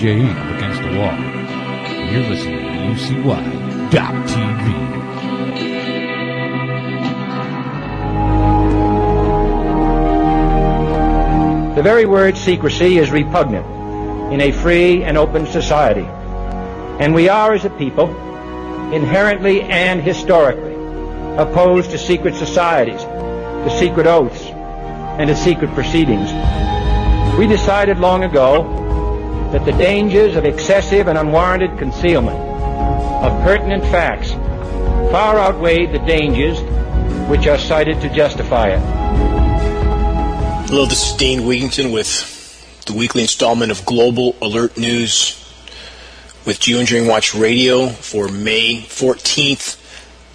DJ up against the wall. You're listening to UCY.TV. The very word secrecy is repugnant in a free and open society. And we are, as a people, inherently and historically opposed to secret societies, to secret oaths, and to secret proceedings. We decided long ago that the dangers of excessive and unwarranted concealment of pertinent facts far outweighed the dangers which are cited to justify it. Hello, this is Dane Wigington with the weekly installment of Global Alert News with GeoEngineering Watch Radio for May 14th,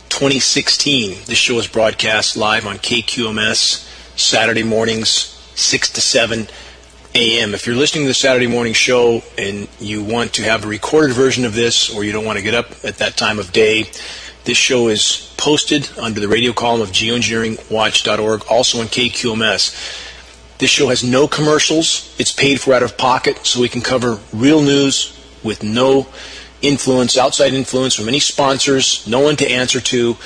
2016. This show is broadcast live on KQMS Saturday mornings, 6 to 7 a.m. If you're listening to the Saturday morning show and you want to have a recorded version of this, or you don't want to get up at that time of day, this show is posted under the radio column of geoengineeringwatch.org, also on KQMS. This show has no commercials. It's paid for out of pocket, so we can cover real news with no influence, outside influence from any sponsors, no one to answer to,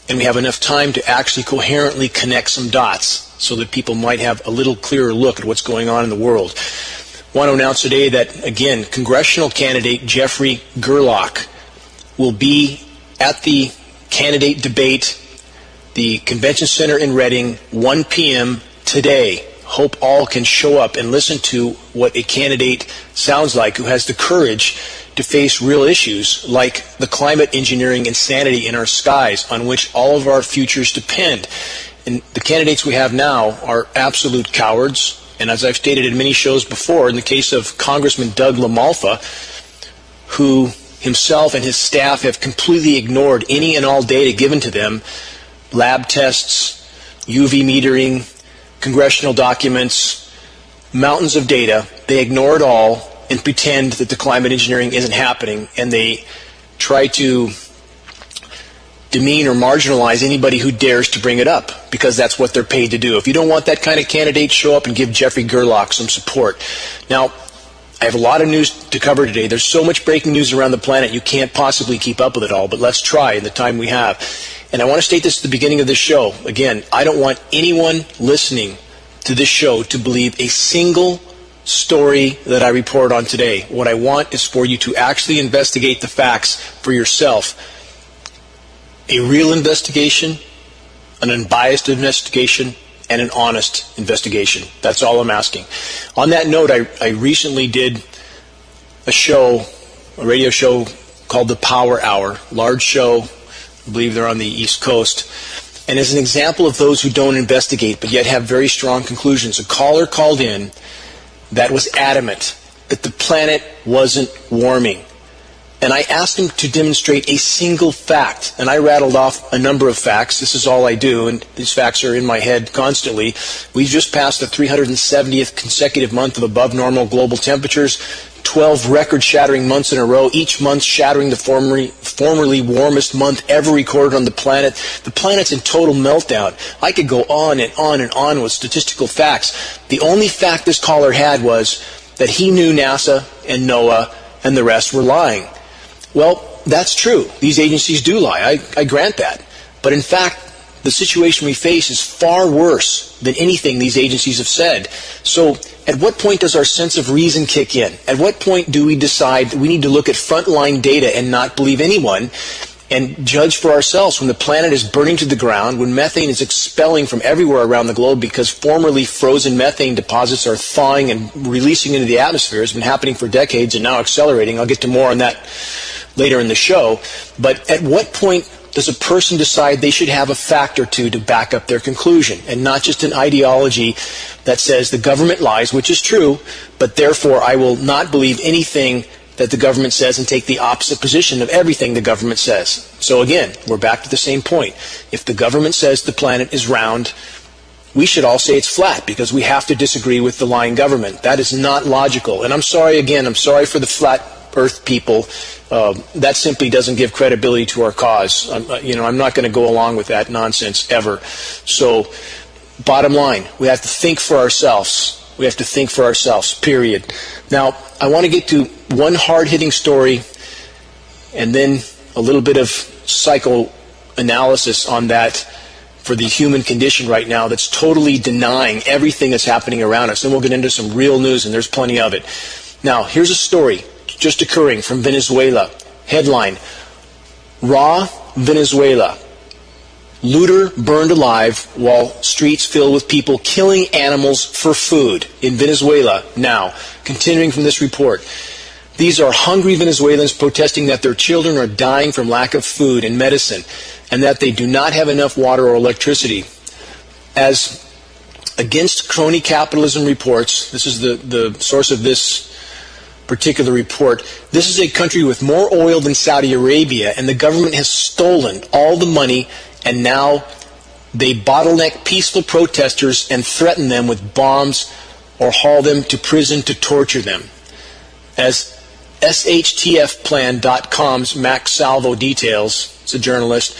and we have enough time to actually coherently connect some dots so that people might have a little clearer look at what's going on in the world. I want to announce today that, again, congressional candidate Jeffrey Gerlach will be at the candidate debate, the Convention Center in Reading, 1 p.m. today. Hope all can show up and listen to what a candidate sounds like who has the courage to face real issues like the climate engineering insanity in our skies on which all of our futures depend. And the candidates we have now are absolute cowards. And as I've stated in many shows before, in the case of Congressman Doug LaMalfa, who himself and his staff have completely ignored any and all data given to them, lab tests, UV metering, congressional documents, mountains of data. They ignore it all and pretend that the climate engineering isn't happening, and they try to demean or marginalize anybody who dares to bring it up, because that's what they're paid to do. If you don't want that kind of candidate, show up and give Jeffrey Gerlach some support. Now, I have a lot of news to cover today. There's so much breaking news around the planet, you can't possibly keep up with it all, but let's try in the time we have. And I want to state this at the beginning of this show. Again, I don't want anyone listening to this show to believe a single story that I report on today. What I want is for you to actually investigate the facts for yourself. A real investigation, an unbiased investigation, and an honest investigation. That's all I'm asking. On that note, I recently did a radio show called The Power Hour, large show. I believe they're on the East Coast. And as an example of those who don't investigate but yet have very strong conclusions, a caller called in that was adamant that the planet wasn't warming. And I asked him to demonstrate a single fact. And I rattled off a number of facts. This is all I do, and these facts are in my head constantly. We've just passed the 370th consecutive month of above normal global temperatures, 12 record-shattering months in a row, each month shattering the formerly warmest month ever recorded on the planet. The planet's in total meltdown. I could go on and on and on with statistical facts. The only fact this caller had was that he knew NASA and NOAA and the rest were lying. Well, that's true. These agencies do lie. I grant that. But in fact, the situation we face is far worse than anything these agencies have said. So at what point does our sense of reason kick in? At what point do we decide that we need to look at frontline data and not believe anyone and judge for ourselves when the planet is burning to the ground, when methane is expelling from everywhere around the globe because formerly frozen methane deposits are thawing and releasing into the atmosphere? It's been happening for decades and now accelerating. I'll get to more on that later in the show. But at what point does a person decide they should have a fact or two to back up their conclusion, and not just an ideology that says the government lies, which is true, but therefore I will not believe anything that the government says and take the opposite position of everything the government says. So again, we're back to the same point. If the government says the planet is round, we should all say it's flat because we have to disagree with the lying government. That is not logical. And I'm sorry for the flat Earth people. That simply doesn't give credibility to our cause. I'm not going to go along with that nonsense ever. So, bottom line, we have to think for ourselves. We have to think for ourselves, period. Now, I want to get to one hard-hitting story and then a little bit of psychoanalysis on that for the human condition right now that's totally denying everything that's happening around us. Then we'll get into some real news, and there's plenty of it. Now, here's a story just occurring from Venezuela. Headline, Raw Venezuela. Looter burned alive while streets filled with people killing animals for food in Venezuela now. Continuing from this report. These are hungry Venezuelans protesting that their children are dying from lack of food and medicine and that they do not have enough water or electricity. As Against Crony Capitalism reports, this is the source of this particular report, this is a country with more oil than Saudi Arabia, and the government has stolen all the money, and now they bottleneck peaceful protesters and threaten them with bombs or haul them to prison to torture them. As SHTFplan.com's Max Salvo details, it's a journalist,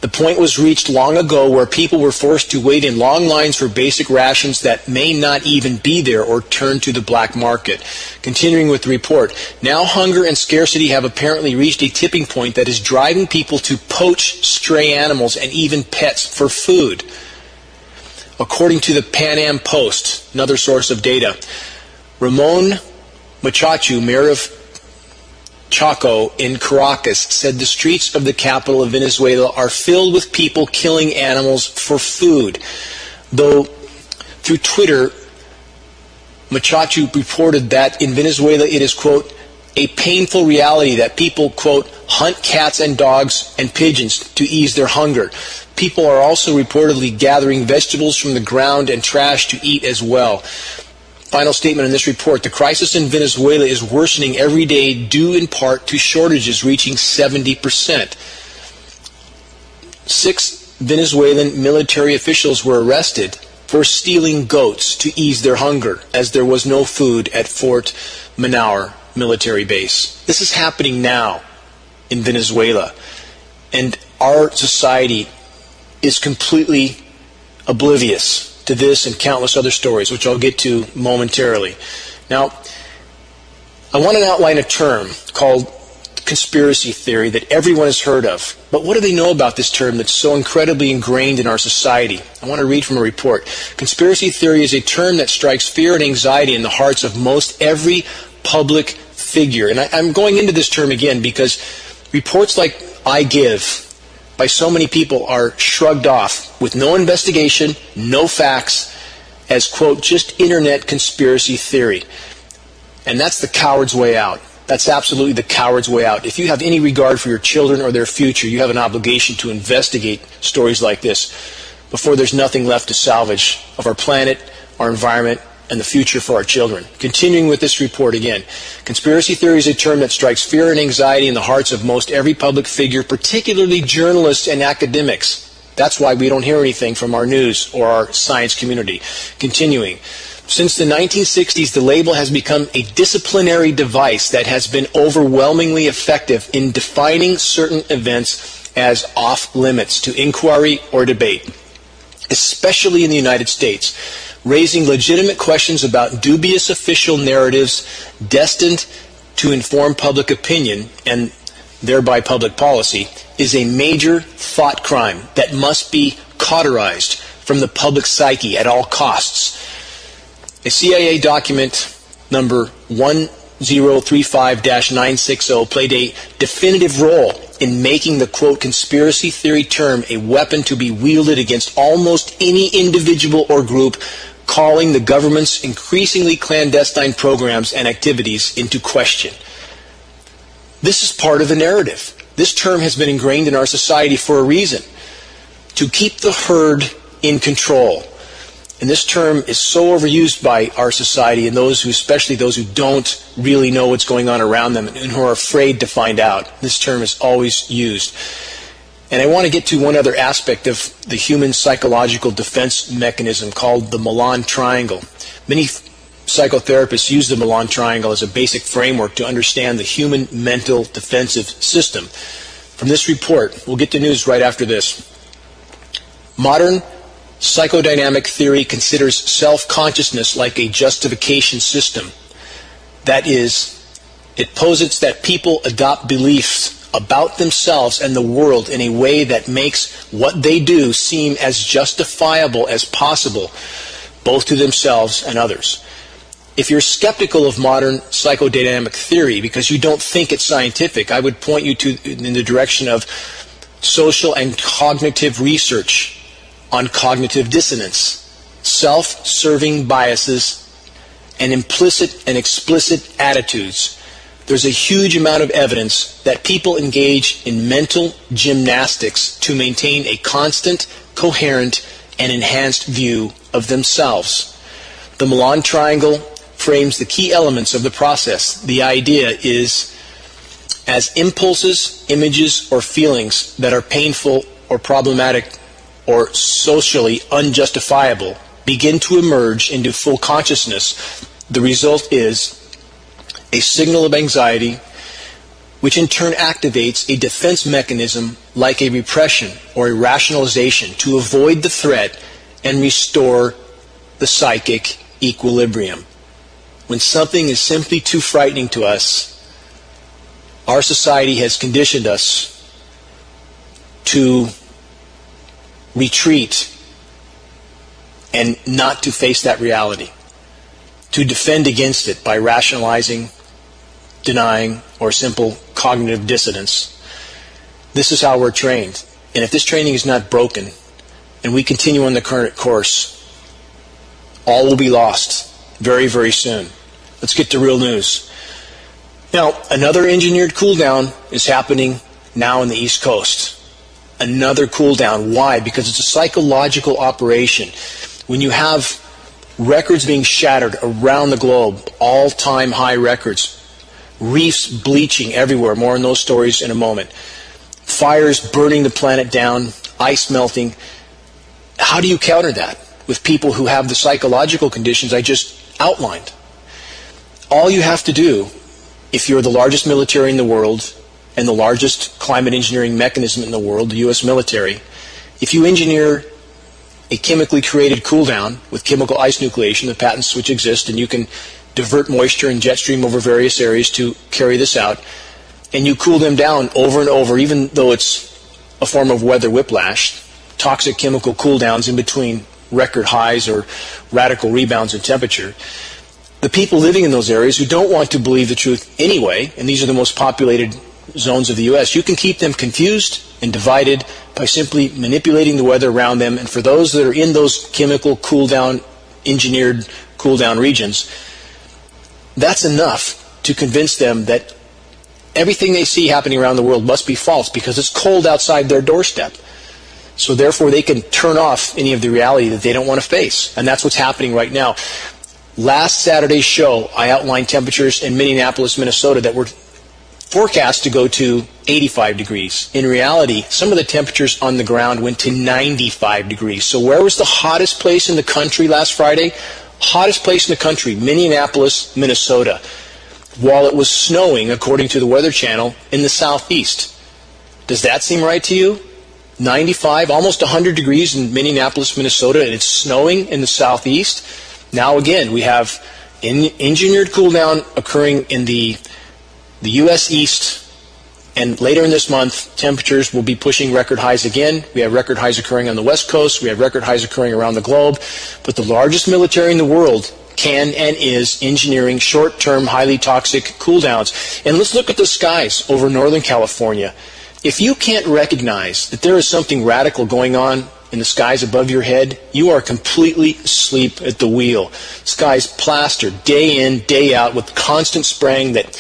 the point was reached long ago where people were forced to wait in long lines for basic rations that may not even be there or turn to the black market. Continuing with the report, now hunger and scarcity have apparently reached a tipping point that is driving people to poach stray animals and even pets for food. According to the Pan Am Post, another source of data, Ramon Machachu, mayor of Chaco in Caracas, said the streets of the capital of Venezuela are filled with people killing animals for food. Though through Twitter, Machachu reported that in Venezuela it is, quote, a painful reality that people, quote, hunt cats and dogs and pigeons to ease their hunger. People are also reportedly gathering vegetables from the ground and trash to eat as well. Final statement in this report, the crisis in Venezuela is worsening every day due in part to shortages reaching 70%. 6 Venezuelan military officials were arrested for stealing goats to ease their hunger, as there was no food at Fort Manaur military base. This is happening now in Venezuela, and our society is completely oblivious to this and countless other stories, which I'll get to momentarily. Now, I want to outline a term called conspiracy theory that everyone has heard of. But what do they know about this term that's so incredibly ingrained in our society? I want to read from a report. Conspiracy theory is a term that strikes fear and anxiety in the hearts of most every public figure. And I'm going into this term again because reports like I give by so many people are shrugged off with no investigation, no facts, as, quote, just internet conspiracy theory. And that's the coward's way out. That's absolutely the coward's way out. If you have any regard for your children or their future, you have an obligation to investigate stories like this before there's nothing left to salvage of our planet, our environment, and the future for our children. Continuing with this report again, conspiracy theory is a term that strikes fear and anxiety in the hearts of most every public figure, particularly journalists and academics. That's why we don't hear anything from our news or our science community. Continuing, since the 1960s, the label has become a disciplinary device that has been overwhelmingly effective in defining certain events as off limits to inquiry or debate, especially in the United States. Raising legitimate questions about dubious official narratives destined to inform public opinion and thereby public policy is a major thought crime that must be cauterized from the public psyche at all costs. A CIA document number 1035-960 played a definitive role in making the, quote, conspiracy theory term a weapon to be wielded against almost any individual or group calling the government's increasingly clandestine programs and activities into question. This is part of the narrative. This term has been ingrained in our society for a reason, to keep the herd in control. And this term is so overused by our society and those who, especially those who don't really know what's going on around them and who are afraid to find out. This term is always used. And I want to get to one other aspect of the human psychological defense mechanism called the Milan Triangle. Many psychotherapists use the Milan Triangle as a basic framework to understand the human mental defensive system. From this report, we'll get to news right after this. Modern Psychodynamic theory considers self-consciousness like a justification system. That is, it posits that people adopt beliefs about themselves and the world in a way that makes what they do seem as justifiable as possible, both to themselves and others. If you're skeptical of modern psychodynamic theory because you don't think it's scientific, I would point you in the direction of social and cognitive research on cognitive dissonance, self-serving biases, and implicit and explicit attitudes. There's a huge amount of evidence that people engage in mental gymnastics to maintain a constant, coherent, and enhanced view of themselves. The Milan Triangle frames the key elements of the process. The idea is as impulses, images, or feelings that are painful or problematic or socially unjustifiable begin to emerge into full consciousness, the result is a signal of anxiety, which in turn activates a defense mechanism like a repression or a rationalization to avoid the threat and restore the psychic equilibrium. When something is simply too frightening to us, our society has conditioned us to retreat and not to face that reality, to defend against it by rationalizing, denying, or simple cognitive dissonance. This is how we're trained. And if this training is not broken, and we continue on the current course, all will be lost very, very soon. Let's get to real news. Now, another engineered cool down is happening now on the East Coast. Another cool down. Why? Because it's a psychological operation. When you have records being shattered around the globe, all-time high records, reefs bleaching everywhere, more on those stories in a moment, fires burning the planet down, ice melting, how do you counter that with people who have the psychological conditions I just outlined? All you have to do, if you're the largest military in the world and the largest climate engineering mechanism in the world, the U.S. military, if you engineer a chemically created cool down with chemical ice nucleation, the patents which exist, and you can divert moisture and jet stream over various areas to carry this out, and you cool them down over and over, even though it's a form of weather whiplash, toxic chemical cool downs in between record highs or radical rebounds in temperature. The people living in those areas who don't want to believe the truth anyway, and these are the most populated zones of the U.S., you can keep them confused and divided by simply manipulating the weather around them. And for those that are in those chemical cool down, engineered cool down regions, that's enough to convince them that everything they see happening around the world must be false because it's cold outside their doorstep. So therefore they can turn off any of the reality that they don't want to face. And that's what's happening right now. Last Saturday's show, I outlined temperatures in Minneapolis, Minnesota that were forecast to go to 85 degrees. In reality, some of the temperatures on the ground went to 95 degrees. So where was the hottest place in the country last Friday? Hottest place in the country, Minneapolis, Minnesota, while it was snowing, according to the Weather Channel, in the southeast. Does that seem right to you? 95, almost 100 degrees in Minneapolis, Minnesota, and it's snowing in the southeast? Now again, we have engineered cool down occurring in the U.S. East, and later in this month, temperatures will be pushing record highs again. We have record highs occurring on the West Coast. We have record highs occurring around the globe. But the largest military in the world can and is engineering short-term, highly toxic cool downs. And let's look at the skies over Northern California. If you can't recognize that there is something radical going on in the skies above your head, you are completely asleep at the wheel. Skies plastered day in, day out with constant spraying that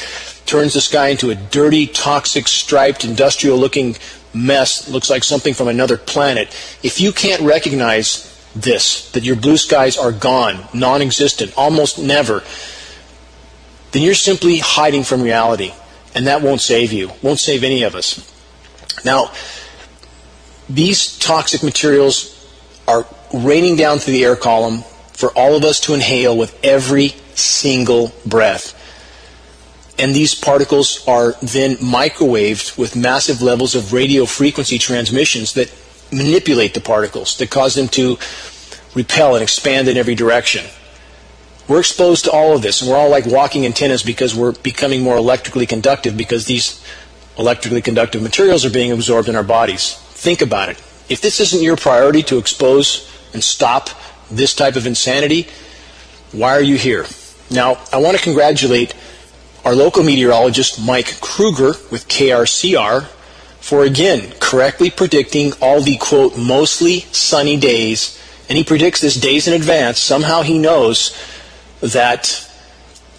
turns the sky into a dirty, toxic, striped, industrial-looking mess. Looks like something from another planet. If you can't recognize this, that your blue skies are gone, non-existent, almost never, then you're simply hiding from reality. And that won't save you, won't save any of us. Now, these toxic materials are raining down through the air column for all of us to inhale with every single breath. And these particles are then microwaved with massive levels of radio frequency transmissions that manipulate the particles, that cause them to repel and expand in every direction. We're exposed to all of this, and we're all like walking antennas because we're becoming more electrically conductive because these electrically conductive materials are being absorbed in our bodies. Think about it. If this isn't your priority to expose and stop this type of insanity, why are you here? Now, I want to congratulate our local meteorologist, Mike Kruger, with KRCR, for again correctly predicting all the, quote, mostly sunny days. And he predicts this days in advance. Somehow he knows that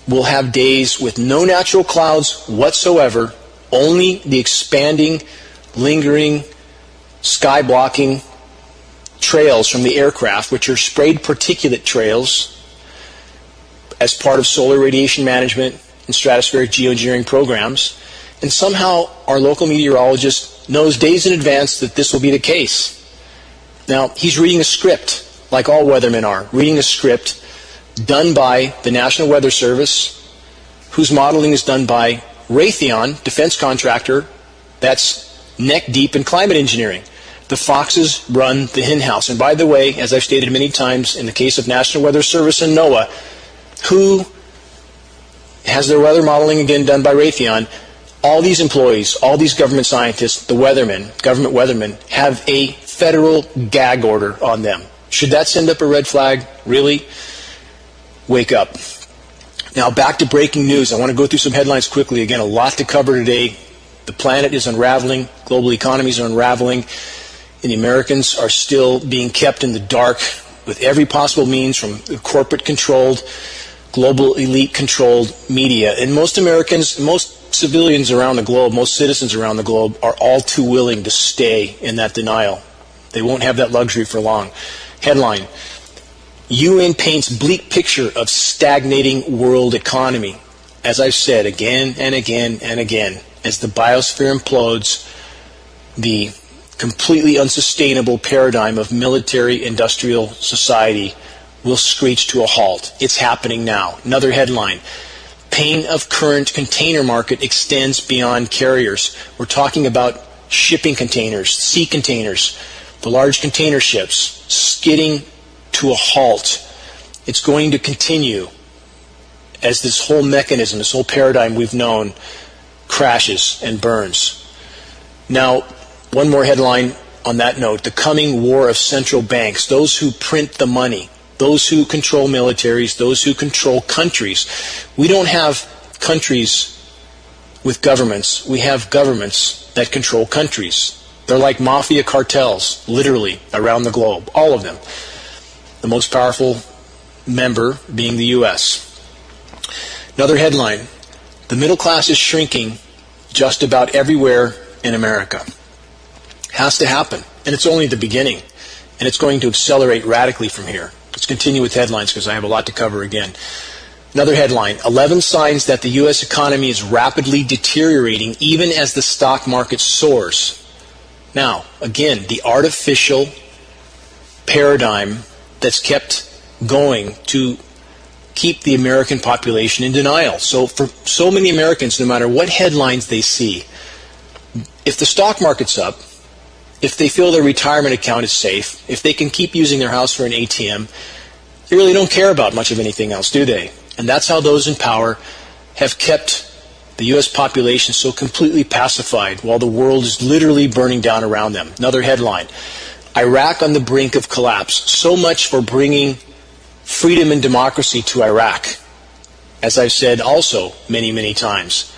we'll have days with no natural clouds whatsoever, only the expanding, lingering, sky-blocking trails from the aircraft, which are sprayed particulate trails as part of solar radiation management and stratospheric geoengineering programs. And somehow our local meteorologist knows days in advance that this will be the case. Now, he's reading a script, like all weathermen are, reading a script done by the National Weather Service, whose modeling is done by Raytheon, defense contractor, that's neck deep in climate engineering. The foxes run the hen house. And by the way, as I've stated many times, in the case of National Weather Service and NOAA, who has their weather modeling again done by Raytheon, all these employees, all these government scientists, the weathermen, government weathermen, have a federal gag order on them. Should that send up a red flag? Really? Wake up. Now back to breaking news. I want to go through some headlines quickly. Again, a lot to cover today. The planet is unraveling. Global economies are unraveling. And the Americans are still being kept in the dark with every possible means, from corporate-controlled, global elite-controlled media. And most Americans, most civilians around the globe, most citizens around the globe are all too willing to stay in that denial. They won't have that luxury for long. Headline: UN paints bleak picture of stagnating world economy. As I've said again and again and again, as the biosphere implodes, the completely unsustainable paradigm of military-industrial society will screech to a halt. It's happening now. Another headline: pain of current container market extends beyond carriers. We're talking about shipping containers, sea containers, the large container ships skidding to a halt. It's going to continue as this whole mechanism, this whole paradigm we've known, crashes and burns. Now, one more headline on that note: the coming war of central banks, those who print the money, those who control militaries, those who control countries. We don't have countries with governments. We have governments that control countries. They're like mafia cartels, literally, around the globe, all of them. The most powerful member being the U.S. Another headline: the middle class is shrinking just about everywhere in America. Has to happen, and it's only the beginning, and it's going to accelerate radically from here. Let's continue with headlines because I have a lot to cover again. Another headline: 11 signs that the U.S. economy is rapidly deteriorating even as the stock market soars. Now, again, the artificial paradigm that's kept going to keep the American population in denial. So for so many Americans, no matter what headlines they see, if the stock market's up, if they feel their retirement account is safe, if they can keep using their house for an ATM, they really don't care about much of anything else, do they? And that's how those in power have kept the U.S. population so completely pacified while the world is literally burning down around them. Another headline: Iraq on the brink of collapse. So much for bringing freedom and democracy to Iraq. As I've said also many, many times,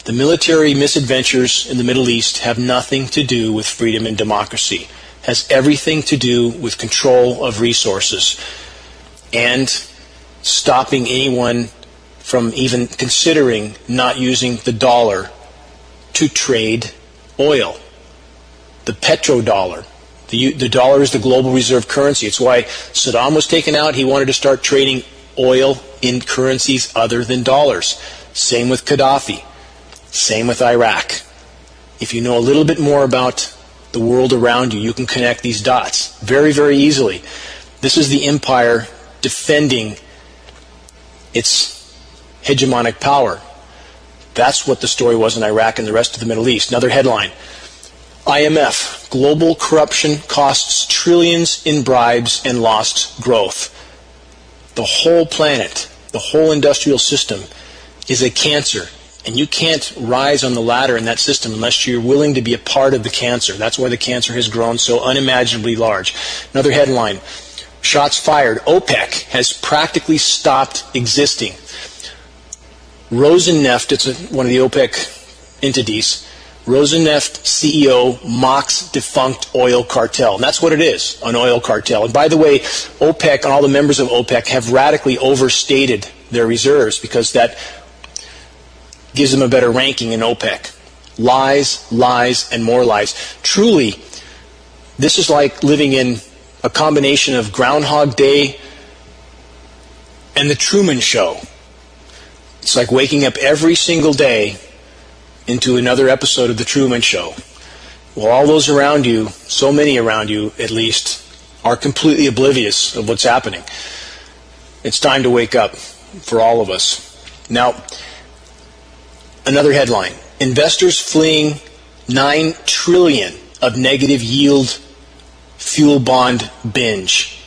the military misadventures in the Middle East have nothing to do with freedom and democracy. It has everything to do with control of resources and stopping anyone from even considering not using the dollar to trade oil. The petrodollar. The dollar is the global reserve currency. It's why Saddam was taken out. He wanted to start trading oil in currencies other than dollars. Same with Gaddafi. Same with Iraq. If you know a little bit more about the world around you, you can connect these dots very, very easily. This is the empire defending its hegemonic power. That's what the story was in Iraq and the rest of the Middle East. Another headline: IMF, global corruption costs trillions in bribes and lost growth. The whole planet, the whole industrial system is a cancer. And you can't rise on the ladder in that system unless you're willing to be a part of the cancer. That's why the cancer has grown so unimaginably large. Another headline, shots fired. OPEC has practically stopped existing. Rosneft, it's one of the OPEC entities, Rosneft CEO mocks defunct oil cartel. And that's what it is, an oil cartel. And by the way, OPEC and all the members of OPEC have radically overstated their reserves because that gives them a better ranking in OPEC. Lies, lies, and more lies. Truly, this is like living in a combination of Groundhog Day and the Truman Show. It's like waking up every single day into another episode of the Truman Show. Well, all those around you, so many around you at least, are completely oblivious of what's happening. It's time to wake up for all of us. Now, another headline, investors fleeing $9 trillion of negative yield fuel bond binge.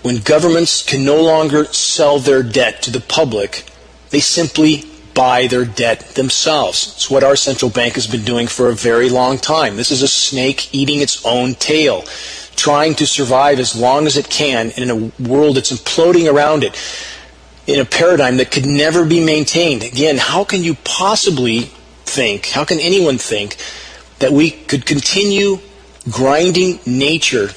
When governments can no longer sell their debt to the public, they simply buy their debt themselves. It's what our central bank has been doing for a very long time. This is a snake eating its own tail, trying to survive as long as it can in a world that's imploding around it, in a paradigm that could never be maintained. Again, how can you possibly think, how can anyone think that we could continue grinding nature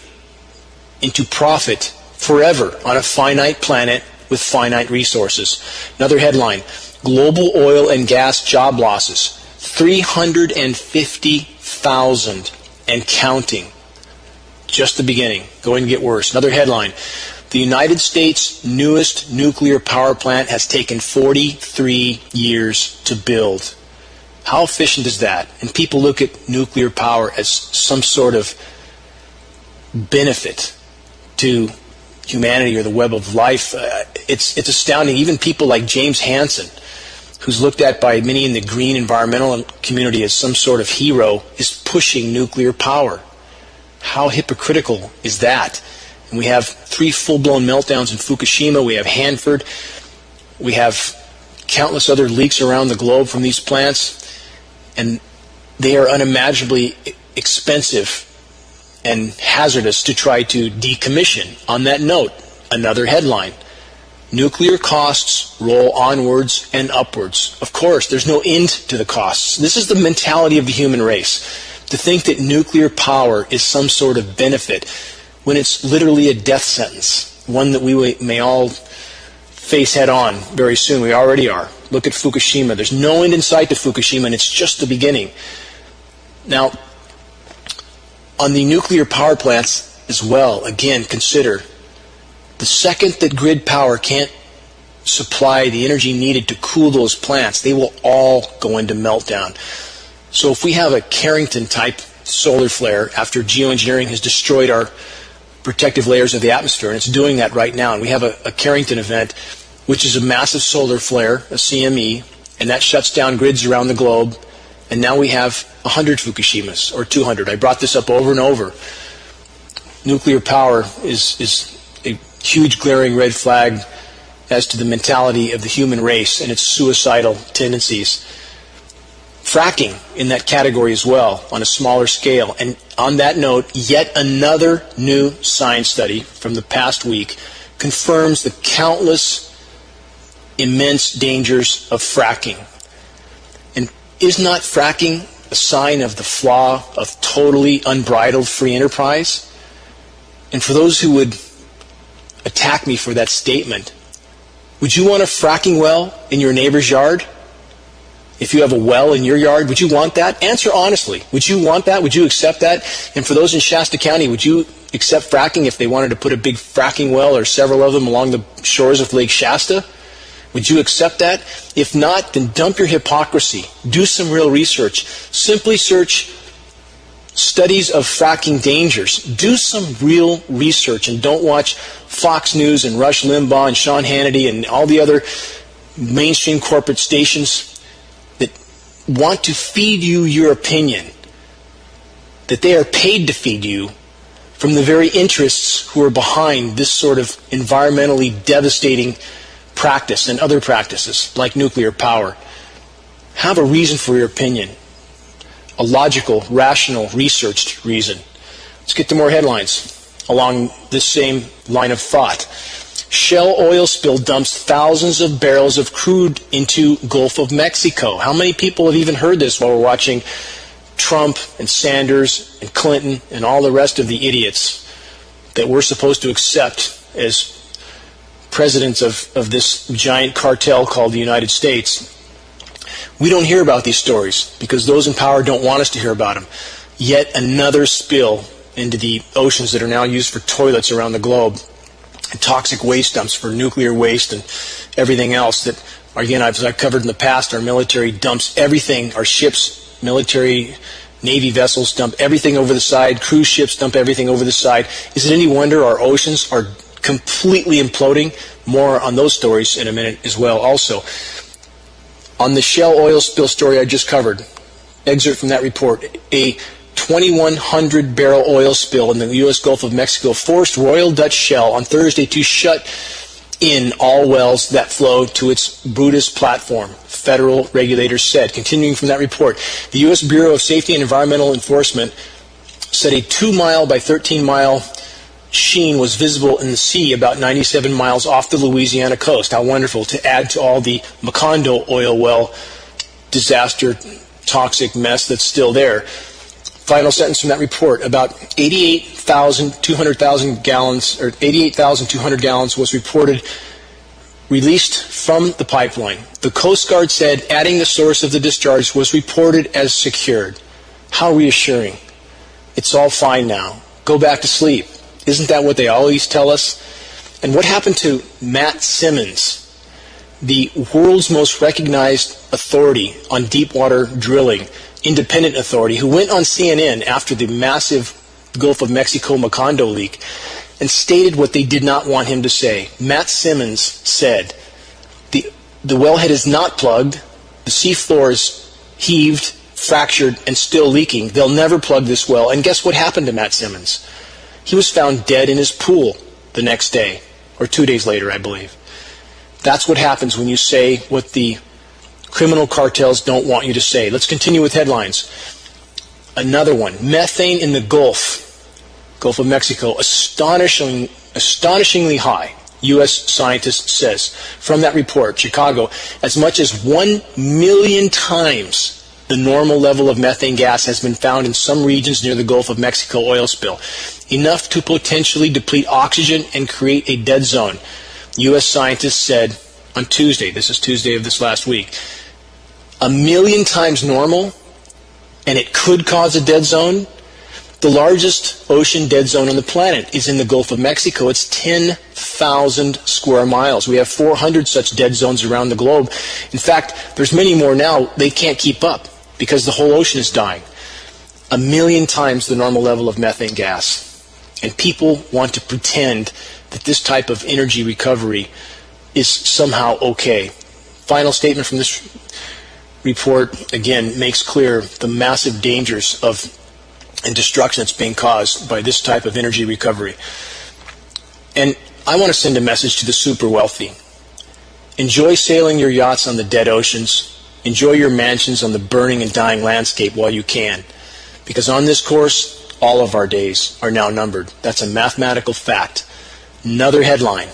into profit forever on a finite planet with finite resources? Another headline, global oil and gas job losses, 350,000 and counting. Just the beginning, going to get worse. Another headline, the United States' newest nuclear power plant has taken 43 years to build. How efficient is that? And people look at nuclear power as some sort of benefit to humanity or the web of life. It's astounding. Even people like James Hansen, who's looked at by many in the green environmental community as some sort of hero, is pushing nuclear power. How hypocritical is that? And we have 3 full-blown meltdowns in Fukushima. We have Hanford. We have countless other leaks around the globe from these plants. And they are unimaginably expensive and hazardous to try to decommission. On that note, another headline, nuclear costs roll onwards and upwards. Of course, there's no end to the costs. This is the mentality of the human race, to think that nuclear power is some sort of benefit when it's literally a death sentence, one that we may all face head on very soon. We already are. Look at Fukushima. There's no end in sight to Fukushima, and it's just the beginning. Now, on the nuclear power plants as well, again, consider the second that grid power can't supply the energy needed to cool those plants, they will all go into meltdown. So if we have a Carrington-type solar flare after geoengineering has destroyed our protective layers of the atmosphere, and it's doing that right now, and we have a Carrington event, which is a massive solar flare, a CME, and that shuts down grids around the globe, and now we have 100 Fukushimas, or 200. I brought this up over and over. Nuclear power is a huge glaring red flag as to the mentality of the human race and its suicidal tendencies. Fracking in that category as well, on a smaller scale. And on that note, yet another new science study from the past week confirms the countless immense dangers of fracking. And is not fracking a sign of the flaw of totally unbridled free enterprise? And for those who would attack me for that statement, would you want a fracking well in your neighbor's yard? If you have a well in your yard, would you want that? Answer honestly. Would you want that? Would you accept that? And for those in Shasta County, would you accept fracking if they wanted to put a big fracking well or several of them along the shores of Lake Shasta? Would you accept that? If not, then dump your hypocrisy. Do some real research. Simply search studies of fracking dangers. Do some real research and don't watch Fox News and Rush Limbaugh and Sean Hannity and all the other mainstream corporate stations that want to feed you your opinion that they are paid to feed you from the very interests who are behind this sort of environmentally devastating practice and other practices like nuclear power. Have a reason for your opinion, a logical, rational, researched reason. Let's get to more headlines along this same line of thought. Shell oil spill dumps thousands of barrels of crude into Gulf of Mexico. How many people have even heard this while we're watching Trump and Sanders and Clinton and all the rest of the idiots that we're supposed to accept as presidents of this giant cartel called the United States? We don't hear about these stories because those in power don't want us to hear about them. Yet another spill into the oceans that are now used for toilets around the globe, and toxic waste dumps for nuclear waste and everything else that, again, as I've covered in the past, our military dumps everything, our ships, military, Navy vessels dump everything over the side, cruise ships dump everything over the side. Is it any wonder our oceans are completely imploding? More on those stories in a minute as well also. On the Shell oil spill story I just covered, excerpt from that report, a 2,100 barrel oil spill in the U.S. Gulf of Mexico forced Royal Dutch Shell on Thursday to shut in all wells that flow to its Brutus platform, federal regulators said. Continuing from that report, the U.S. Bureau of Safety and Environmental Enforcement said a 2-mile by 13-mile sheen was visible in the sea about 97 miles off the Louisiana coast. How wonderful, to add to all the Macondo oil well disaster, toxic mess that's still there. Final sentence from that report, about 88,200 gallons was reported released from the pipeline. The Coast Guard said adding the source of the discharge was reported as secured. How reassuring. It's all fine now. Go back to sleep. Isn't that what they always tell us? And what happened to Matt Simmons, the world's most recognized authority on deep water drilling, independent authority, who went on CNN after the massive Gulf of Mexico Macondo leak and stated what they did not want him to say? Matt Simmons said, the wellhead is not plugged, the seafloor is heaved, fractured, and still leaking. They'll never plug this well. And guess what happened to Matt Simmons? He was found dead in his pool the next day, or 2 days later, I believe. That's what happens when you say what the criminal cartels don't want you to say. Let's continue with headlines. Another one. Methane in the Gulf of Mexico, astonishingly high, U.S. scientist says. From that report, Chicago, as much as 1 million times the normal level of methane gas has been found in some regions near the Gulf of Mexico oil spill, enough to potentially deplete oxygen and create a dead zone. U.S. scientists said on Tuesday, this is Tuesday of this last week, 1 million times normal, and it could cause a dead zone. The largest ocean dead zone on the planet is in the Gulf of Mexico. It's 10,000 square miles. We have 400 such dead zones around the globe. In fact, there's many more now. They can't keep up because the whole ocean is dying. 1 million times the normal level of methane gas. And people want to pretend that this type of energy recovery is somehow okay. Final statement from this report, again, makes clear the massive dangers of and destruction that's being caused by this type of energy recovery. And I want to send a message to the super wealthy. Enjoy sailing your yachts on the dead oceans. Enjoy your mansions on the burning and dying landscape while you can. Because on this course, all of our days are now numbered. That's a mathematical fact. Another headline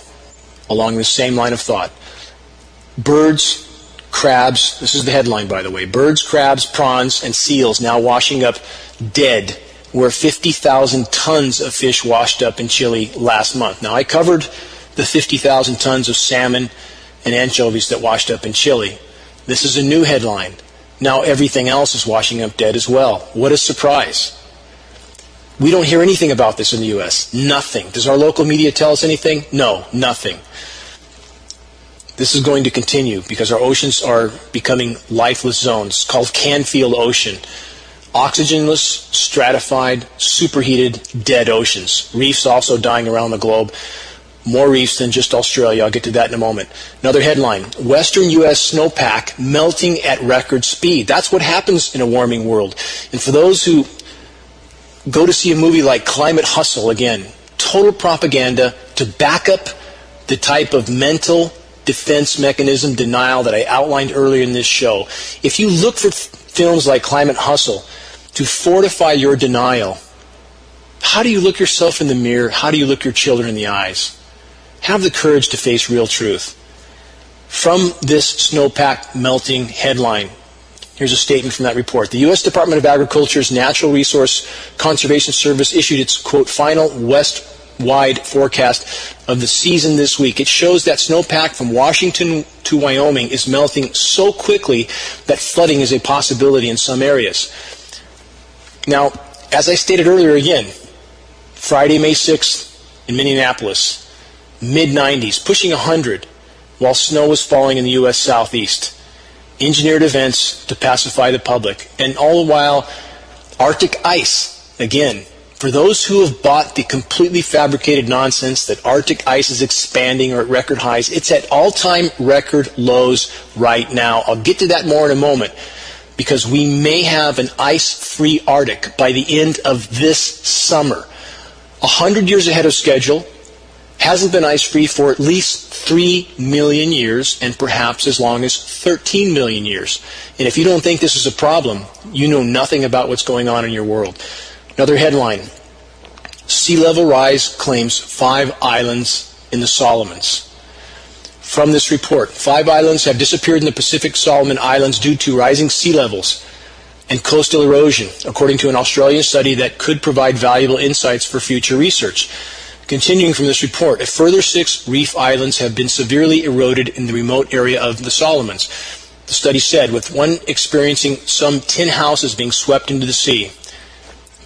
along the same line of thought. Birds, crabs, this is the headline, by the way. Birds, crabs, prawns, and seals now washing up dead, where 50,000 tons of fish washed up in Chile last month. Now, I covered the 50,000 tons of salmon and anchovies that washed up in Chile. This is a new headline. Now everything else is washing up dead as well. What a surprise. We don't hear anything about this in the U.S. Nothing. Does our local media tell us anything? No, nothing. This is going to continue because our oceans are becoming lifeless zones called Canfield Ocean. Oxygenless, stratified, superheated, dead oceans. Reefs also dying around the globe. More reefs than just Australia. I'll get to that in a moment. Another headline. Western U.S. snowpack melting at record speed. That's what happens in a warming world. And for those who go to see a movie like Climate Hustle, again, total propaganda to back up the type of mental defense mechanism denial that I outlined earlier in this show. If you look for films like Climate Hustle to fortify your denial, how do you look yourself in the mirror? How do you look your children in the eyes? Have the courage to face real truth. From this snowpack melting headline, here's a statement from that report. The U.S. Department of Agriculture's Natural Resource Conservation Service issued its, quote, final west-wide forecast of the season this week. It shows that snowpack from Washington to Wyoming is melting so quickly that flooding is a possibility in some areas. Now, as I stated earlier again, Friday, May 6th in Minneapolis, mid-90s, pushing 100, while snow was falling in the U.S. Southeast. Engineered events to pacify the public. And all the while, Arctic ice, again, for those who have bought the completely fabricated nonsense that Arctic ice is expanding or at record highs, it's at all-time record lows right now. I'll get to that more in a moment, because we may have an ice-free Arctic by the end of this summer. 100 years ahead of schedule, hasn't been ice-free for at least 3 million years, and perhaps as long as 13 million years. And if you don't think this is a problem, you know nothing about what's going on in your world. Another headline, sea level rise claims 5 islands in the Solomons. From this report, 5 islands have disappeared in the Pacific Solomon Islands due to rising sea levels and coastal erosion, according to an Australian study that could provide valuable insights for future research. Continuing from this report, a further 6 reef islands have been severely eroded in the remote area of the Solomons. The study said, with one experiencing some 10 houses being swept into the sea.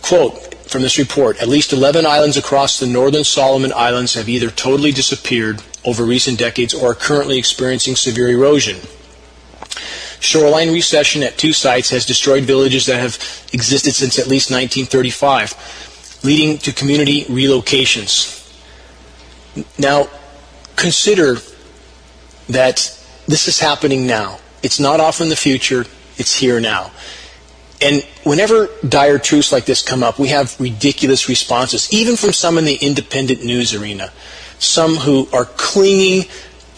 Quote from this report, at least 11 islands across the northern Solomon Islands have either totally disappeared over recent decades or are currently experiencing severe erosion. Shoreline recession at 2 sites has destroyed villages that have existed since at least 1935, leading to community relocations. Now, consider that this is happening now. It's not off in the future, it's here now. And whenever dire truths like this come up, we have ridiculous responses, even from some in the independent news arena. Some who are clinging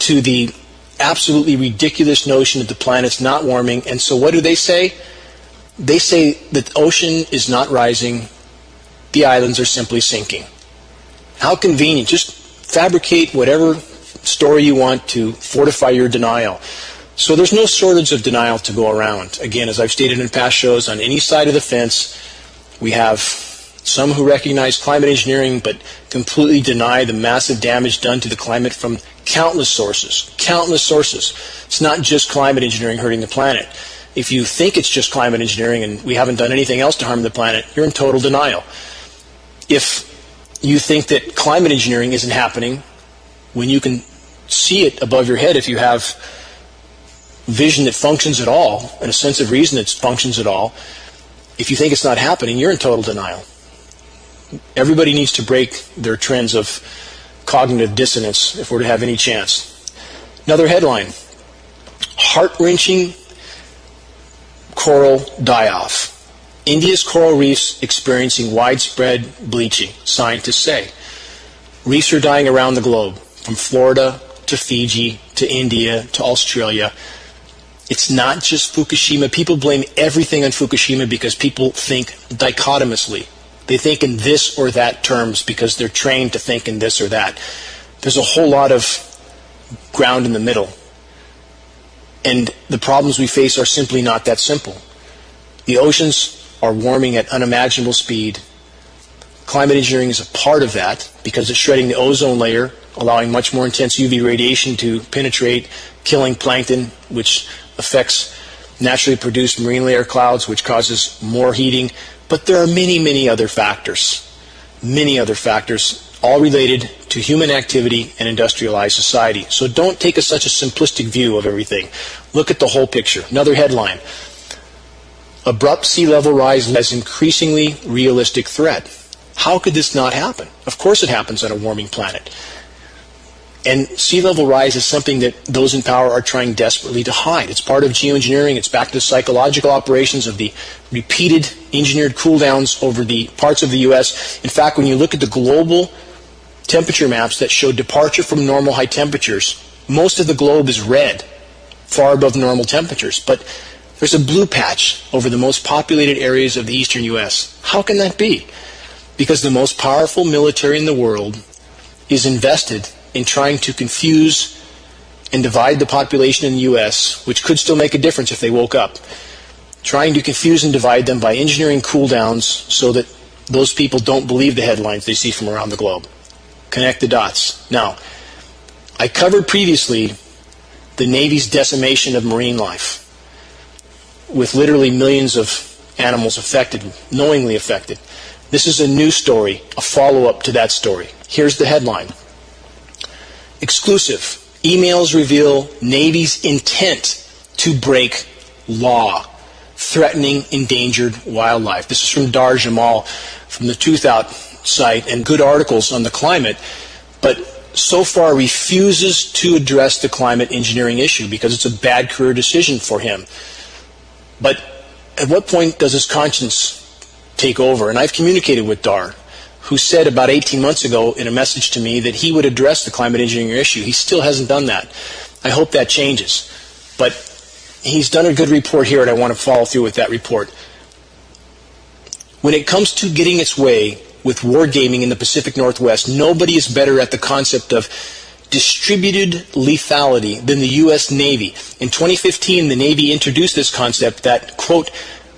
to the absolutely ridiculous notion that the planet's not warming. And so what do they say? They say that the ocean is not rising, the islands are simply sinking. How convenient. Just fabricate whatever story you want to fortify your denial. So there's no shortage of denial to go around. Again, as I've stated in past shows, on any side of the fence, we have some who recognize climate engineering but completely deny the massive damage done to the climate from countless sources. Countless sources. It's not just climate engineering hurting the planet. If you think it's just climate engineering and we haven't done anything else to harm the planet, you're in total denial. If you think that climate engineering isn't happening when you can see it above your head, if you have vision that functions at all and a sense of reason that functions at all, if you think it's not happening, you're in total denial. Everybody needs to break their trends of cognitive dissonance if we're to have any chance. Another headline, heart-wrenching coral die-off. India's coral reefs experiencing widespread bleaching, scientists say. Reefs are dying around the globe, from Florida to Fiji to India to Australia. It's not just Fukushima. People blame everything on Fukushima because people think dichotomously. They think in this or that terms because they're trained to think in this or that. There's a whole lot of ground in the middle. And the problems we face are simply not that simple. The oceans are warming at unimaginable speed. Climate engineering is a part of that because it's shredding the ozone layer, allowing much more intense UV radiation to penetrate, killing plankton, which affects naturally produced marine layer clouds, which causes more heating. But there are many, many other factors, all related to human activity and industrialized society. So don't take such a simplistic view of everything. Look at the whole picture. Another headline, abrupt sea level rise as increasingly realistic threat. How could this not happen? Of course it happens on a warming planet. And sea level rise is something that those in power are trying desperately to hide. It's part of geoengineering. It's back to the psychological operations of the repeated engineered cool downs over the parts of the U.S. In fact, when you look at the global temperature maps that show departure from normal high temperatures, most of the globe is red, far above normal temperatures. But there's a blue patch over the most populated areas of the eastern U.S. How can that be? Because the most powerful military in the world is invested in trying to confuse and divide the population in the U.S., which could still make a difference if they woke up, trying to confuse and divide them by engineering cool downs so that those people don't believe the headlines they see from around the globe. Connect the dots. Now, I covered previously the Navy's decimation of marine life, with literally millions of animals affected, knowingly affected. This is a new story, a follow-up to that story. Here's the headline. Exclusive. Emails reveal Navy's intent to break law, threatening endangered wildlife. This is from Dar Jamal from the Tooth Out site, and good articles on the climate, but so far refuses to address the climate engineering issue because it's a bad career decision for him. But at what point does his conscience take over? And I've communicated with Dar, who said about 18 months ago in a message to me that he would address the climate engineering issue. He still hasn't done that. I hope that changes. But he's done a good report here, and I want to follow through with that report. When it comes to getting its way with wargaming in the Pacific Northwest, nobody is better at the concept of distributed lethality than the U.S. Navy. In 2015, the Navy introduced this concept that, quote,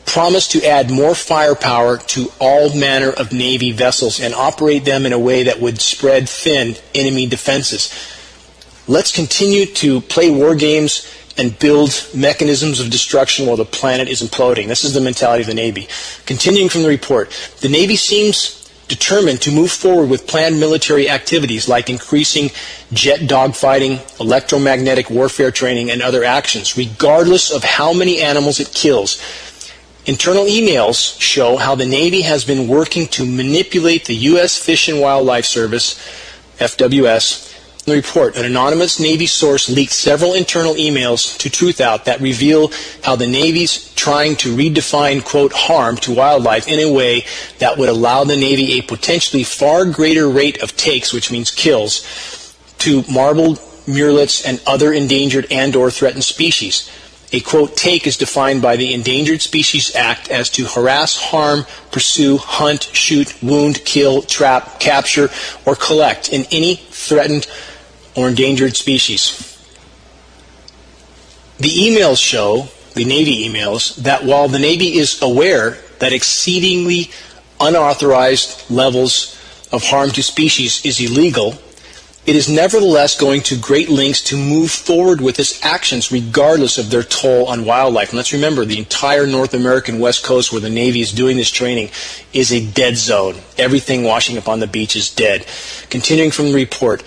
promised to add more firepower to all manner of Navy vessels and operate them in a way that would spread thin enemy defenses. Let's continue to play war games and build mechanisms of destruction while the planet is imploding. This is the mentality of the Navy. Continuing from the report, the Navy seems determined to move forward with planned military activities like increasing jet dogfighting, electromagnetic warfare training, and other actions, regardless of how many animals it kills. Internal emails show how the Navy has been working to manipulate the U.S. Fish and Wildlife Service, FWS. In the report, an anonymous Navy source leaked several internal emails to Truthout that reveal how the Navy's trying to redefine, quote, harm to wildlife in a way that would allow the Navy a potentially far greater rate of takes, which means kills, to marbled murrelets and other endangered and or threatened species. A, quote, take is defined by the Endangered Species Act as to harass, harm, pursue, hunt, shoot, wound, kill, trap, capture, or collect in any threatened or endangered species. The emails show, the Navy emails, that while the Navy is aware that exceedingly unauthorized levels of harm to species is illegal, it is nevertheless going to great lengths to move forward with its actions regardless of their toll on wildlife. And let's remember, the entire North American West Coast where the Navy is doing this training is a dead zone. Everything washing up on the beach is dead. Continuing from the report,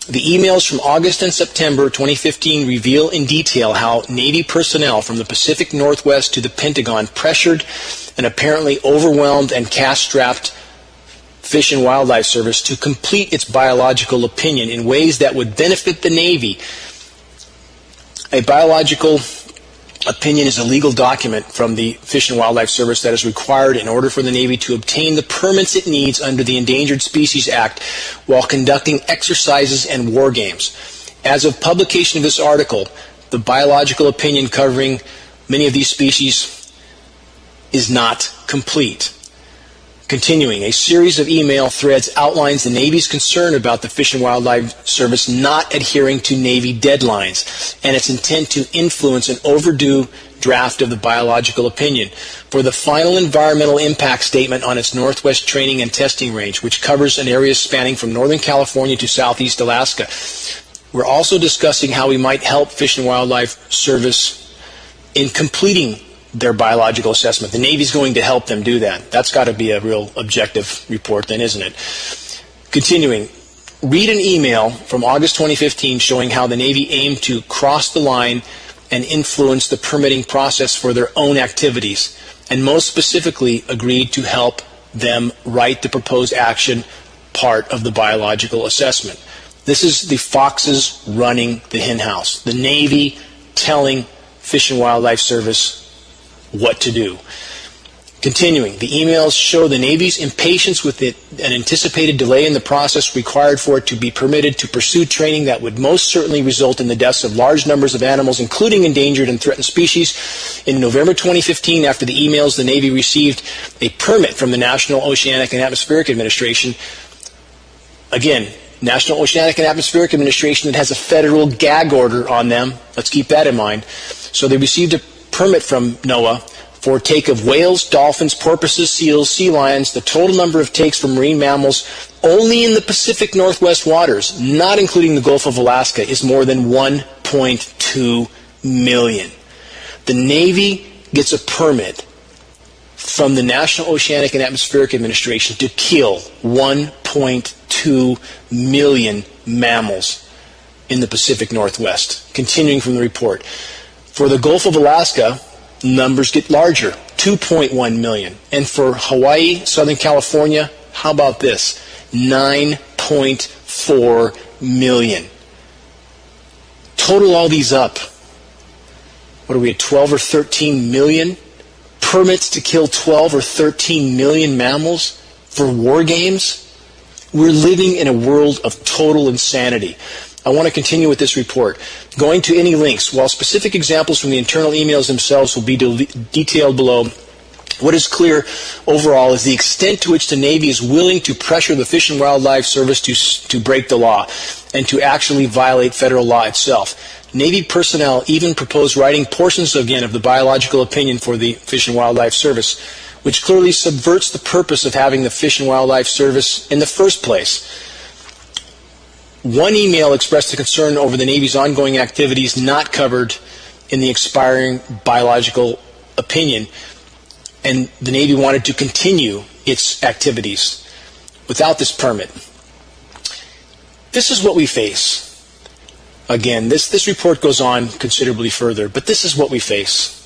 the emails from August and September 2015 reveal in detail how Navy personnel from the Pacific Northwest to the Pentagon pressured and apparently overwhelmed and cash-strapped Fish and Wildlife Service to complete its biological opinion in ways that would benefit the Navy. A biological opinion is a legal document from the Fish and Wildlife Service that is required in order for the Navy to obtain the permits it needs under the Endangered Species Act while conducting exercises and war games. As of publication of this article, the biological opinion covering many of these species is not complete. Continuing, a series of email threads outlines the Navy's concern about the Fish and Wildlife Service not adhering to Navy deadlines and its intent to influence an overdue draft of the biological opinion for the final environmental impact statement on its Northwest Training and Testing Range, which covers an area spanning from Northern California to Southeast Alaska. We're also discussing how we might help Fish and Wildlife Service in completing their biological assessment. The Navy's going to help them do that. That's got to be a real objective report then, isn't it? Continuing, read an email from August 2015 showing how the Navy aimed to cross the line and influence the permitting process for their own activities, and most specifically agreed to help them write the proposed action part of the biological assessment. This is the foxes running the hen house. The Navy telling Fish and Wildlife Service what to do. Continuing, the emails show the Navy's impatience with an anticipated delay in the process required for it to be permitted to pursue training that would most certainly result in the deaths of large numbers of animals, including endangered and threatened species. In November 2015, after the emails, the Navy received a permit from the National Oceanic and Atmospheric Administration. Again, National Oceanic and Atmospheric Administration that has a federal gag order on them. Let's keep that in mind. So they received a permit from NOAA for take of whales, dolphins, porpoises, seals, sea lions. The total number of takes for marine mammals only in the Pacific Northwest waters, not including the Gulf of Alaska, is more than 1.2 million. The Navy gets a permit from the National Oceanic and Atmospheric Administration to kill 1.2 million mammals in the Pacific Northwest. Continuing from the report. For the Gulf of Alaska, numbers get larger, 2.1 million. And for Hawaii, Southern California, how about this? 9.4 million. Total all these up. What are we at, 12 or 13 million? Permits to kill 12 or 13 million mammals for war games? We're living in a world of total insanity. I want to continue with this report. Going to any links, while specific examples from the internal emails themselves will be detailed below, what is clear overall is the extent to which the Navy is willing to pressure the Fish and Wildlife Service to break the law and to actually violate federal law itself. Navy personnel even proposed writing portions again of the biological opinion for the Fish and Wildlife Service, which clearly subverts the purpose of having the Fish and Wildlife Service in the first place. One email expressed a concern over the Navy's ongoing activities not covered in the expiring biological opinion, and the Navy wanted to continue its activities without this permit. This is what we face. Again, this report goes on considerably further, but this is what we face.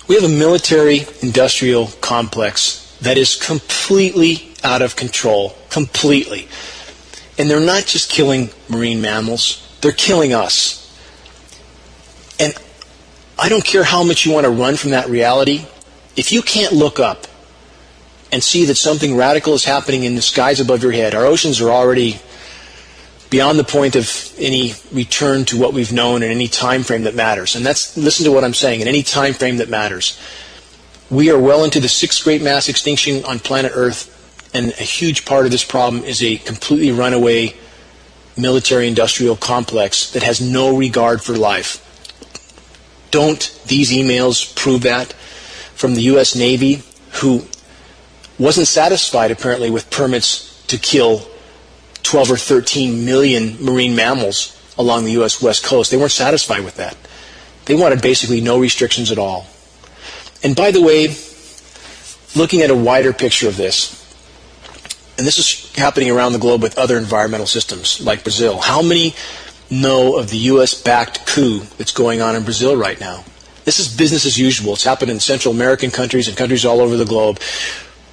We have a military-industrial complex that is completely out of control, completely. And they're not just killing marine mammals, they're killing us. And I don't care how much you want to run from that reality, if you can't look up and see that something radical is happening in the skies above your head, our oceans are already beyond the point of any return to what we've known in any time frame that matters. And that's, listen to what I'm saying, in any time frame that matters. We are well into the 6th great mass extinction on planet Earth, and a huge part of this problem is a completely runaway military-industrial complex that has no regard for life. Don't these emails prove that? From the U.S. Navy, who wasn't satisfied apparently with permits to kill 12 or 13 million marine mammals along the U.S. West Coast. They weren't satisfied with that. They wanted basically no restrictions at all. And by the way, looking at a wider picture of this, and this is happening around the globe with other environmental systems like Brazil. How many know of the U.S.-backed coup that's going on in Brazil right now? This is business as usual. It's happened in Central American countries and countries all over the globe.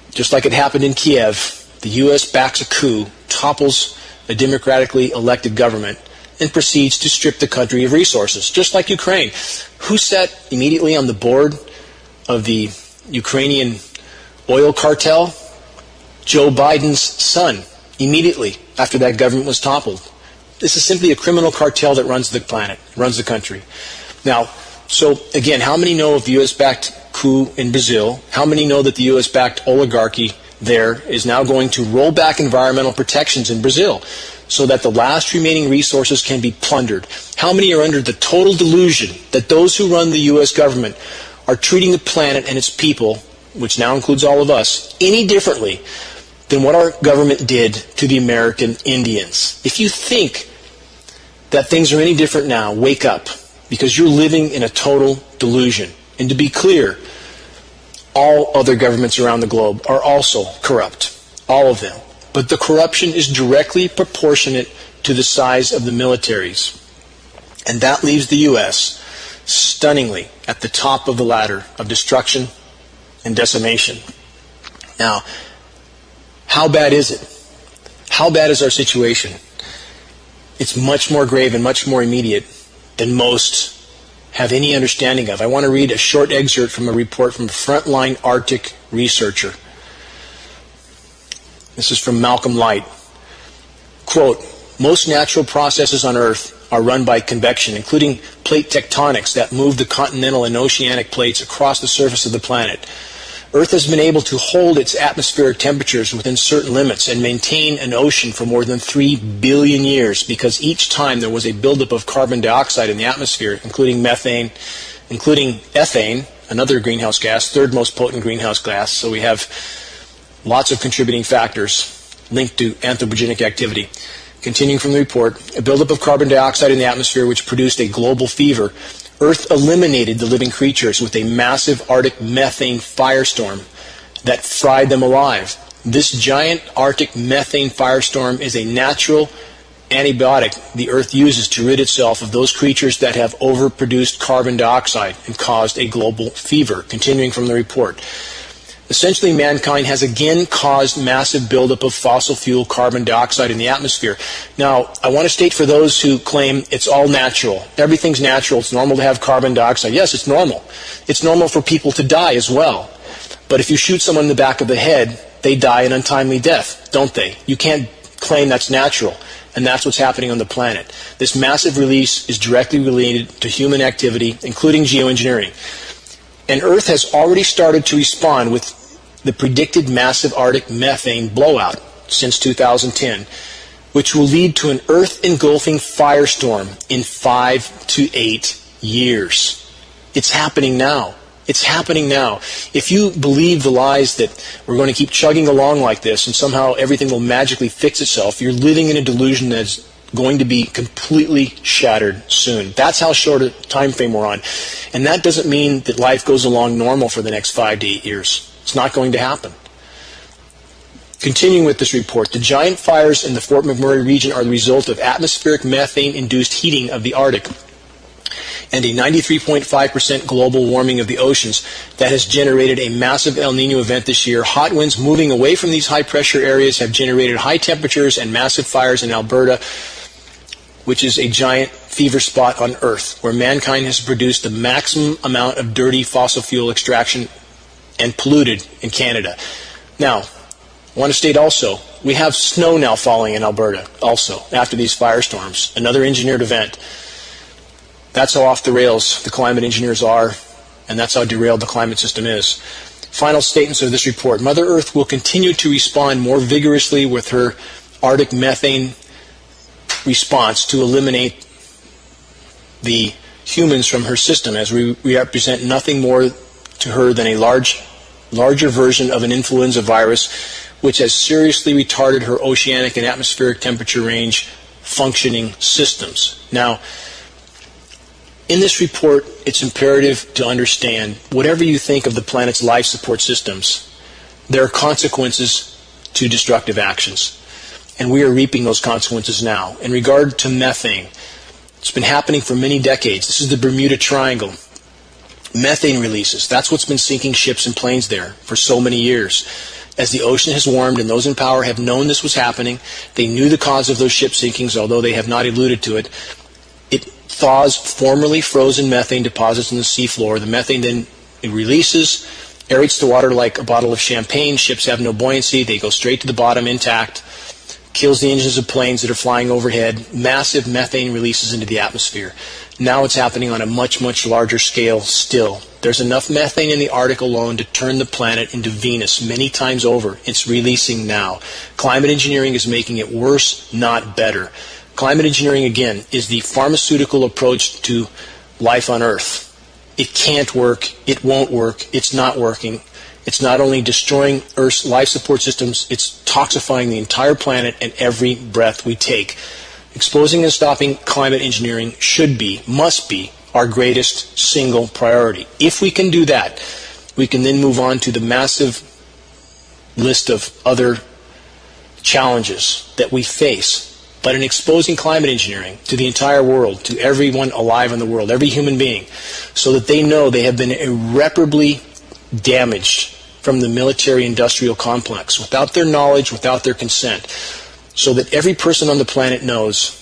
Just like it happened in Kiev, the U.S. backs a coup, topples a democratically elected government, and proceeds to strip the country of resources, just like Ukraine. Who sat immediately on the board of the Ukrainian oil cartel? Joe Biden's son, immediately after that government was toppled. This is simply a criminal cartel that runs the planet, runs the country. Now, so again, how many know of the U.S.-backed coup in Brazil? How many know that the U.S.-backed oligarchy there is now going to roll back environmental protections in Brazil so that the last remaining resources can be plundered? How many are under the total delusion that those who run the U.S. government are treating the planet and its people, which now includes all of us, any differently than what our government did to the American Indians? If you think that things are any different now, wake up, because you're living in a total delusion. And to be clear, all other governments around the globe are also corrupt, all of them. But the corruption is directly proportionate to the size of the militaries. And that leaves the U.S. stunningly at the top of the ladder of destruction and decimation. Now, how bad is it? How bad is our situation? It's much more grave and much more immediate than most have any understanding of. I want to read a short excerpt from a report from a frontline Arctic researcher. This is from Malcolm Light. Quote, most natural processes on Earth are run by convection, including plate tectonics that move the continental and oceanic plates across the surface of the planet. Earth has been able to hold its atmospheric temperatures within certain limits and maintain an ocean for more than 3 billion years because each time there was a buildup of carbon dioxide in the atmosphere, including methane, including ethane, another greenhouse gas, third most potent greenhouse gas. So we have lots of contributing factors linked to anthropogenic activity. Continuing from the report, a buildup of carbon dioxide in the atmosphere which produced a global fever. Earth eliminated the living creatures with a massive Arctic methane firestorm that fried them alive. This giant Arctic methane firestorm is a natural antibiotic the Earth uses to rid itself of those creatures that have overproduced carbon dioxide and caused a global fever. Continuing from the report. Essentially, mankind has again caused massive buildup of fossil fuel carbon dioxide in the atmosphere. Now, I want to state for those who claim it's all natural, everything's natural, it's normal to have carbon dioxide. Yes, it's normal. It's normal for people to die as well. But if you shoot someone in the back of the head, they die an untimely death, don't they? You can't claim that's natural. And that's what's happening on the planet. This massive release is directly related to human activity, including geoengineering. And Earth has already started to respond with the predicted massive Arctic methane blowout since 2010, which will lead to an Earth-engulfing firestorm in 5 to 8 years. It's happening now. It's happening now. If you believe the lies that we're going to keep chugging along like this and somehow everything will magically fix itself, you're living in a delusion that's going to be completely shattered soon. That's how short a time frame we're on. And that doesn't mean that life goes along normal for the next 5 to 8 years. It's not going to happen. Continuing with this report, the giant fires in the Fort McMurray region are the result of atmospheric methane-induced heating of the Arctic and a 93.5% global warming of the oceans that has generated a massive El Nino event this year. Hot winds moving away from these high-pressure areas have generated high temperatures and massive fires in Alberta, which is a giant fever spot on Earth, where mankind has produced the maximum amount of dirty fossil fuel extraction and polluted in Canada. Now, I want to state also, we have snow now falling in Alberta also after these firestorms, another engineered event. That's how off the rails the climate engineers are, and that's how derailed the climate system is. Final statements of this report. Mother Earth will continue to respond more vigorously with her Arctic methane response to eliminate the humans from her system, as we represent nothing more to her than a larger version of an influenza virus which has seriously retarded her oceanic and atmospheric temperature range functioning systems. Now, in this report, it's imperative to understand, whatever you think of the planet's life support systems, there are consequences to destructive actions. And we are reaping those consequences now. In regard to methane, it's been happening for many decades. This is the Bermuda Triangle. Methane releases, that's what's been sinking ships and planes there for so many years. As the ocean has warmed and those in power have known this was happening, they knew the cause of those ship sinkings, although they have not alluded to it. It thaws formerly frozen methane deposits in the seafloor. The methane then releases, aerates the water like a bottle of champagne. Ships have no buoyancy. They go straight to the bottom intact. Kills the engines of planes that are flying overhead. Massive methane releases into the atmosphere. Now it's happening on a much, much larger scale still. There's enough methane in the Arctic alone to turn the planet into Venus many times over. It's releasing now. Climate engineering is making it worse, not better. Climate engineering, again, is the pharmaceutical approach to life on Earth. It can't work. It won't work. It's not working. It's not only destroying Earth's life support systems, it's toxifying the entire planet and every breath we take. Exposing and stopping climate engineering should be, must be, our greatest single priority. If we can do that, we can then move on to the massive list of other challenges that we face. But in exposing climate engineering to the entire world, to everyone alive in the world, every human being, so that they know they have been irreparably damaged from the military-industrial complex, without their knowledge, without their consent, so that every person on the planet knows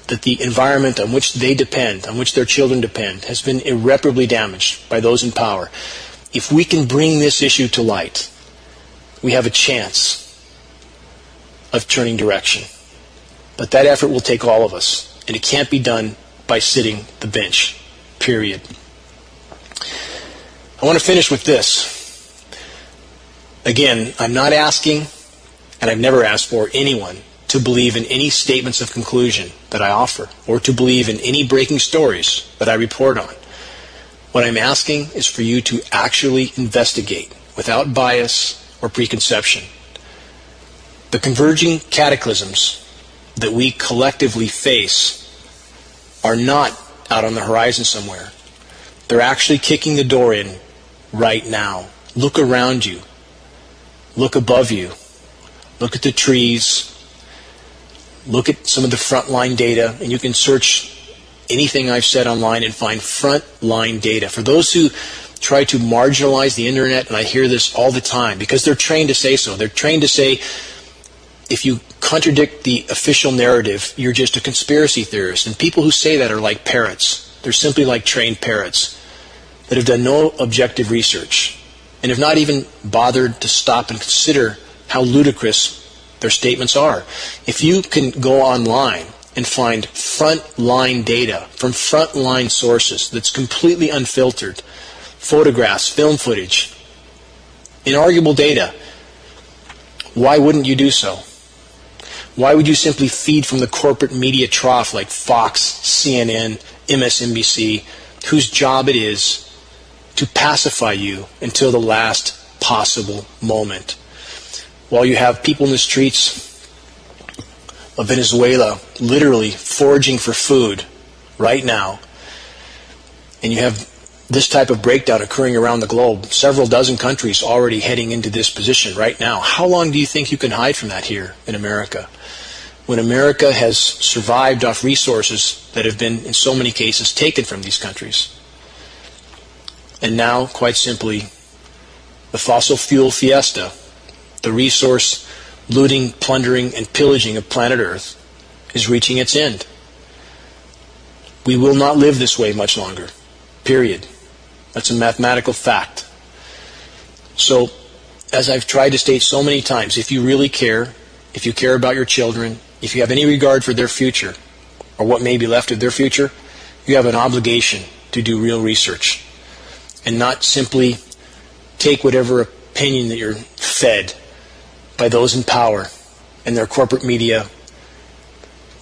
that the environment on which they depend, on which their children depend, has been irreparably damaged by those in power. If we can bring this issue to light, we have a chance of turning direction. But that effort will take all of us, and it can't be done by sitting the bench, period. I want to finish with this. Again, I'm not asking, and I've never asked for anyone to believe in any statements of conclusion that I offer, or to believe in any breaking stories that I report on. What I'm asking is for you to actually investigate, without bias or preconception, the converging cataclysms that we collectively face are not out on the horizon somewhere. They're actually kicking the door in right now. Look around you. Look above you. Look at the trees. Look at some of the frontline data, and you can search anything I've said online and find frontline data. For those who try to marginalize the internet, and I hear this all the time, because they're trained to say so. They're trained to say, if you contradict the official narrative, you're just a conspiracy theorist. And people who say that are like parrots. They're simply like trained parrots that have done no objective research and have not even bothered to stop and consider how ludicrous their statements are. If you can go online and find frontline data from frontline sources that's completely unfiltered, photographs, film footage, inarguable data, why wouldn't you do so? Why would you simply feed from the corporate media trough like Fox, CNN, MSNBC, whose job it is to pacify you until the last possible moment? While you have people in the streets of Venezuela literally foraging for food right now, and you have this type of breakdown occurring around the globe, several dozen countries already heading into this position right now. How long do you think you can hide from that here in America? When America has survived off resources that have been, in so many cases, taken from these countries. And now, quite simply, the fossil fuel fiesta, the resource looting, plundering, and pillaging of planet Earth is reaching its end. We will not live this way much longer. Period. That's a mathematical fact. So, as I've tried to state so many times, if you really care, if you care about your children, if you have any regard for their future, or what may be left of their future, you have an obligation to do real research and not simply take whatever opinion that you're fed by those in power and their corporate media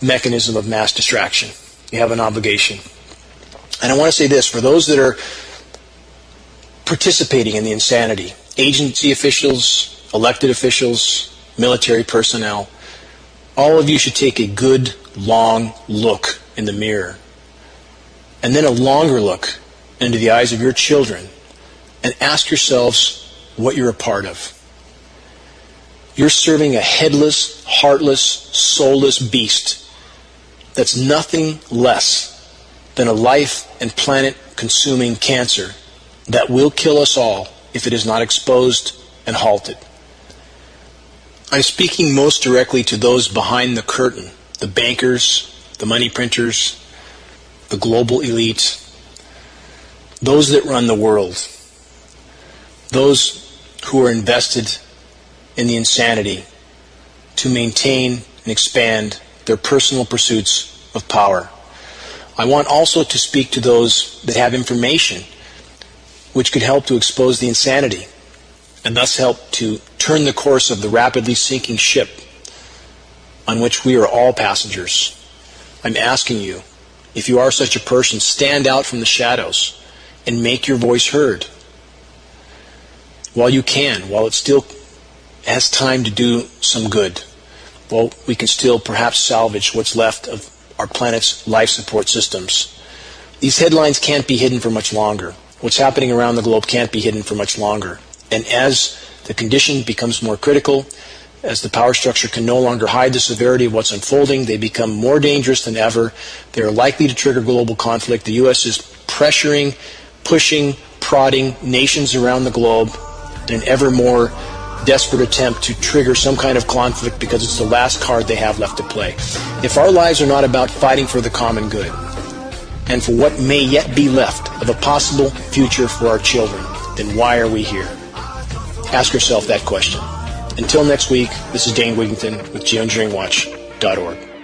mechanism of mass distraction. You have an obligation. And I want to say this, for those that are participating in the insanity, agency officials, elected officials, military personnel, all of you should take a good, long look in the mirror. And then a longer look into the eyes of your children and ask yourselves what you're a part of. You're serving a headless, heartless, soulless beast that's nothing less than a life and planet-consuming cancer that will kill us all if it is not exposed and halted. I'm speaking most directly to those behind the curtain, the bankers, the money printers, the global elite, those that run the world, those who are invested in the insanity to maintain and expand their personal pursuits of power. I want also to speak to those that have information which could help to expose the insanity and thus help to turn the course of the rapidly sinking ship on which we are all passengers. I'm asking you, if you are such a person, stand out from the shadows and make your voice heard. While you can, while it still has time to do some good, well, we can still perhaps salvage what's left of our planet's life support systems. These headlines can't be hidden for much longer. What's happening around the globe can't be hidden for much longer. And as the condition becomes more critical, as the power structure can no longer hide the severity of what's unfolding, they become more dangerous than ever. They are likely to trigger global conflict. The U.S. is pressuring, pushing, prodding nations around the globe in an ever more desperate attempt to trigger some kind of conflict because it's the last card they have left to play. If our lives are not about fighting for the common good and for what may yet be left of a possible future for our children, then why are we here? Ask yourself that question. Until next week, this is Dane Wigington with GeoEngineeringWatch.org.